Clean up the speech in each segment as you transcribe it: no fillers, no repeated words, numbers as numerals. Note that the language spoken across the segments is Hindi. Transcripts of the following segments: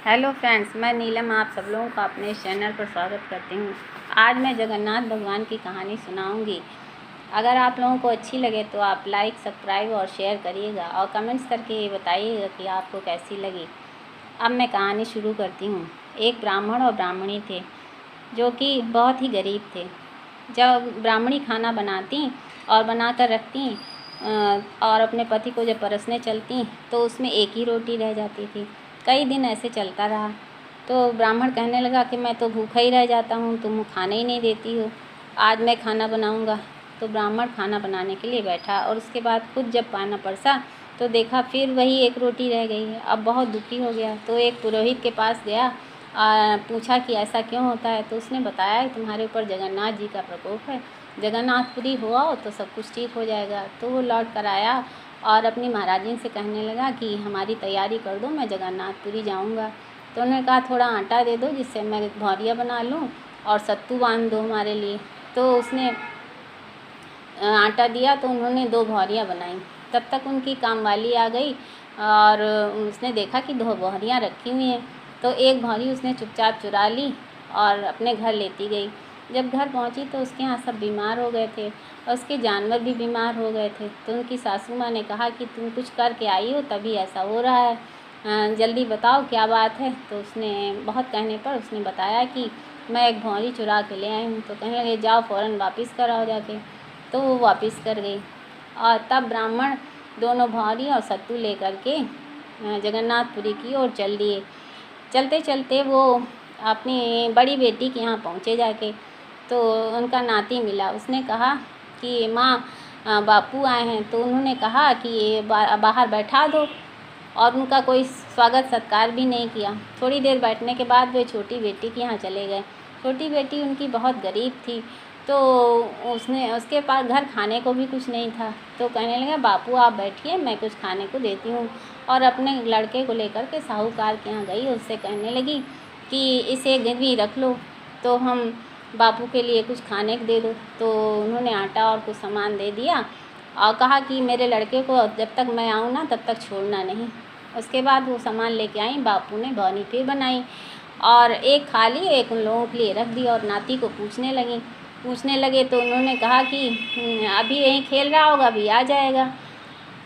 हेलो फ्रेंड्स, मैं नीलम आप सब लोगों का अपने चैनल पर स्वागत करती हूँ। आज मैं जगन्नाथ भगवान की कहानी सुनाऊंगी। अगर आप लोगों को अच्छी लगे तो आप लाइक, सब्सक्राइब और शेयर करिएगा और कमेंट्स करके ये बताइएगा कि आपको कैसी लगी। अब मैं कहानी शुरू करती हूँ। एक ब्राह्मण और ब्राह्मणी थे जो कि बहुत ही गरीब थे। जब ब्राह्मणी खाना बनाती और बना कर रखती और अपने पति को जब परसने चलती तो उसमें एक ही रोटी रह जाती थी। कई दिन ऐसे चलता रहा तो ब्राह्मण कहने लगा कि मैं तो भूखा ही रह जाता हूँ, तुम खाने ही नहीं देती हो, आज मैं खाना बनाऊँगा। तो ब्राह्मण खाना बनाने के लिए बैठा और उसके बाद खुद जब खाना परसा तो देखा फिर वही एक रोटी रह गई है। अब बहुत दुखी हो गया तो एक पुरोहित के पास गया, पूछा कि ऐसा क्यों होता है। तो उसने बताया कि तुम्हारे ऊपर जगन्नाथ जी का प्रकोप है, जगन्नाथपुरी हो आओ तो सब कुछ ठीक हो जाएगा। तो वो लौट कर आया और अपनी महाराजी से कहने लगा कि हमारी तैयारी कर दो, मैं जगन्नाथपुरी जाऊंगा। तो उन्होंने कहा थोड़ा आटा दे दो जिससे मैं भौरिया बना लूँ और सत्तू बांध दो हमारे लिए। तो उसने आटा दिया तो उन्होंने 2 भौरियाँ बनाई। तब तक उनकी कामवाली आ गई और उसने देखा कि 2 भौरियाँ रखी हुई हैं। तो एक भौरी उसने चुपचाप चुरा ली और अपने घर लेती गई। जब घर पहुंची तो उसके यहाँ सब बीमार हो गए थे और उसके जानवर भी बीमार हो गए थे। तो उनकी सासू माँ ने कहा कि तुम कुछ करके आई हो तभी ऐसा हो रहा है, जल्दी बताओ क्या बात है। तो उसने बहुत कहने पर उसने बताया कि मैं एक भौरी चुरा के ले आई हूँ। तो कहने लगे जाओ फ़ौरन वापस कराओ जाके। तो वो वापस कर गई और तब ब्राह्मण दोनों भौरी और सत्तू लेकर के जगन्नाथपुरी की ओर चल दिए। चलते चलते वो अपनी बड़ी बेटी के यहाँ पहुँचे जाके। तो उनका नाती मिला, उसने कहा कि माँ बापू आए हैं। तो उन्होंने कहा कि ये बाहर बैठा दो और उनका कोई स्वागत सत्कार भी नहीं किया। थोड़ी देर बैठने के बाद वे छोटी बेटी के यहाँ चले गए। छोटी बेटी उनकी बहुत गरीब थी तो उसके पास घर खाने को भी कुछ नहीं था। तो कहने लगा बापू आप बैठिए, मैं कुछ खाने को देती हूँ। और अपने लड़के को लेकर के साहूकार के यहाँ गई, उससे कहने लगी कि इसे गिरवी रख लो तो हम बापू के लिए कुछ खाने को दे दो। तो उन्होंने आटा और कुछ सामान दे दिया और कहा कि मेरे लड़के को जब तक मैं आऊँ ना तब तक छोड़ना नहीं। उसके बाद वो सामान लेके आई, बापू ने भौनी फिर बनाई और एक खा ली, एक उन लोगों के लिए रख दी। और नाती को पूछने लगे तो उन्होंने कहा कि अभी यहीं खेल रहा होगा, अभी आ जाएगा।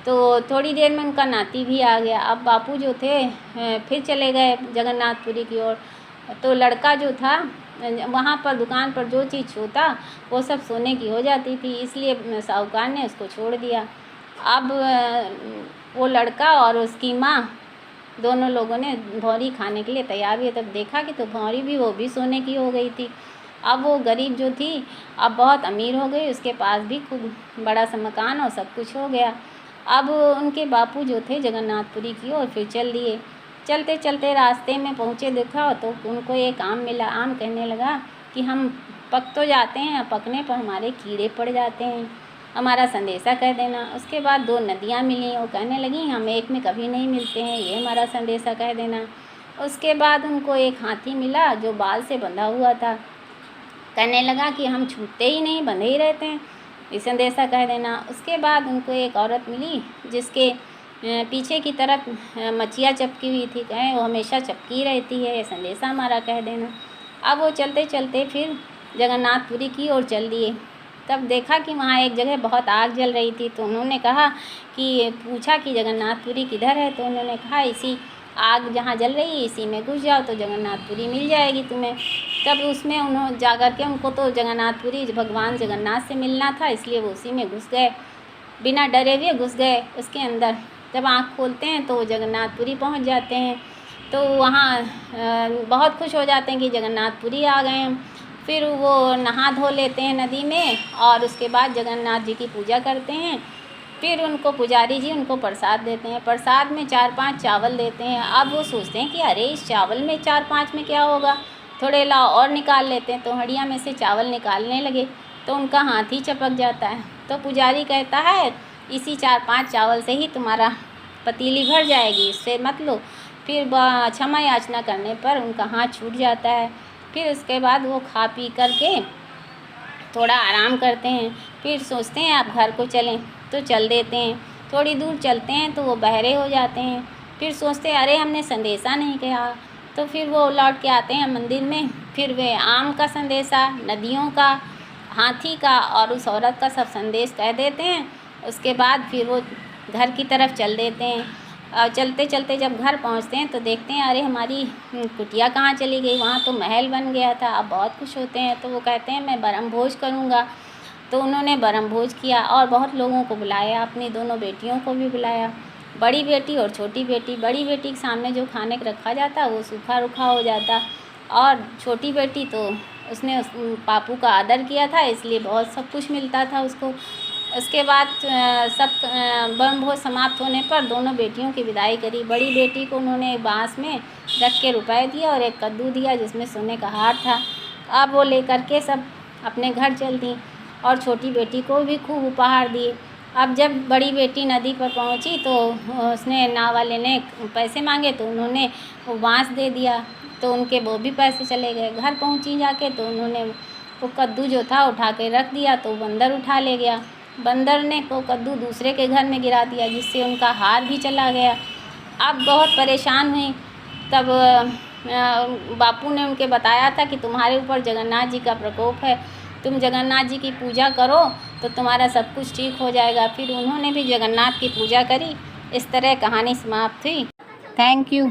तो थोड़ी देर में उनका नाती भी आ गया। अब बापू जो थे फिर चले गए जगन्नाथपुरी की ओर। तो लड़का जो था वहाँ पर दुकान पर जो चीज़ छूता वो सब सोने की हो जाती थी, इसलिए साहूकार ने उसको छोड़ दिया। अब वो लड़का और उसकी माँ दोनों लोगों ने भौरी खाने के लिए तैयार हुए। तब देखा कि तो भौरी भी वो भी सोने की हो गई थी। अब वो गरीब जो थी अब बहुत अमीर हो गई, उसके पास भी खूब बड़ा सा मकान और सब कुछ हो गया। अब उनके बापू जो थे जगन्नाथपुरी की ओर फिर चल दिए। चलते चलते रास्ते में पहुँचे, देखा तो उनको एक आम मिला। आम कहने लगा कि हम पक तो जाते हैं, पकने पर हमारे कीड़े पड़ जाते हैं, हमारा संदेशा कह देना। उसके बाद 2 नदियाँ मिली, वो कहने लगी हम एक में कभी नहीं मिलते हैं, ये हमारा संदेशा कह देना। उसके बाद उनको एक हाथी मिला जो बाल से बंधा हुआ था, कहने लगा कि हम छूटते ही नहीं, बंधे ही रहते हैं, ये संदेशा कह देना। उसके बाद उनको एक औरत मिली जिसके पीछे की तरफ मचिया चपकी हुई थी, कहें वो हमेशा चपकी रहती है, ये संदेशा हमारा कह देना। अब वो चलते चलते फिर जगन्नाथपुरी की ओर चल दिए। तब देखा कि वहाँ एक जगह बहुत आग जल रही थी। तो उन्होंने कहा कि पूछा कि जगन्नाथपुरी किधर है। तो उन्होंने कहा इसी आग जहाँ जल रही है इसी में घुस जाओ तो जगन्नाथपुरी मिल जाएगी तुम्हें। तब उसमें उन्होंने जा कर के, उनको तो जगन्नाथपुरी भगवान जगन्नाथ से मिलना था, इसलिए वो उसी में घुस गए, बिना डरे हुए घुस गए उसके अंदर। जब आँख खोलते हैं तो जगन्नाथपुरी पहुँच जाते हैं। तो वहाँ बहुत खुश हो जाते हैं कि जगन्नाथपुरी आ गए हम। फिर वो नहा धो लेते हैं नदी में और उसके बाद जगन्नाथ जी की पूजा करते हैं। फिर उनको पुजारी जी उनको प्रसाद देते हैं, प्रसाद में 4-5 चावल देते हैं। अब वो सोचते हैं कि अरे इस चावल में 4-5 में क्या होगा, थोड़े लाओ और निकाल लेते हैं। तो हड़िया में से चावल निकालने लगे तो उनका हाथ ही चपक जाता है। तो पुजारी कहता है इसी 4-5 चावल से ही तुम्हारा पतीली भर जाएगी, इससे मत लो। फिर क्षमा याचना करने पर उनका हाथ छूट जाता है। फिर उसके बाद वो खा पी करके थोड़ा आराम करते हैं। फिर सोचते हैं आप घर को चलें, तो चल देते हैं। थोड़ी दूर चलते हैं तो वो बहरे हो जाते हैं। फिर सोचते अरे हमने संदेशा नहीं कहा। तो फिर वो लौट के आते हैं मंदिर में। फिर वे आम का संदेशा, नदियों का, हाथी का और उस औरत का सब संदेश कह देते हैं। उसके बाद फिर वो घर की तरफ चल देते हैं। और चलते चलते जब घर पहुंचते हैं तो देखते हैं अरे हमारी कुटिया कहाँ चली गई, वहाँ तो महल बन गया था। अब बहुत खुश होते हैं, तो वो कहते हैं मैं ब्रह्म भोज करूँगा। तो उन्होंने ब्रह्म भोज किया और बहुत लोगों को बुलाया, अपनी दोनों बेटियों को भी बुलाया, बड़ी बेटी और छोटी बेटी। बड़ी बेटी के सामने जो खाने को रखा जाता वो सूखा रूखा हो जाता, और छोटी बेटी तो उसने उस पापू का आदर किया था, इसलिए बहुत सब कुछ मिलता था उसको। उसके बाद सब ब्रह्म भोज समाप्त होने पर दोनों बेटियों की विदाई करी। बड़ी बेटी को उन्होंने बांस में रख के रुपए दिया और एक कद्दू दिया जिसमें सोने का हार था। अब वो लेकर के सब अपने घर चल दी और छोटी बेटी को भी खूब उपहार दिए। अब जब बड़ी बेटी नदी पर पहुंची तो उसने नाव वाले ने पैसे मांगे, तो उन्होंने वो बांस दे दिया, तो उनके वो भी पैसे चले गए। घर पहुंची जाके तो उन्होंने वो कद्दू जो था उठा के रख दिया, तो बंदर उठा ले गया। बंदर ने वो कद्दू दूसरे के घर में गिरा दिया, जिससे उनका हार भी चला गया। अब बहुत परेशान हुई। तब बापू ने उनके बताया था कि तुम्हारे ऊपर जगन्नाथ जी का प्रकोप है, तुम जगन्नाथ जी की पूजा करो तो तुम्हारा सब कुछ ठीक हो जाएगा। फिर उन्होंने भी जगन्नाथ की पूजा करी। इस तरह कहानी समाप्त हुई। Thank you.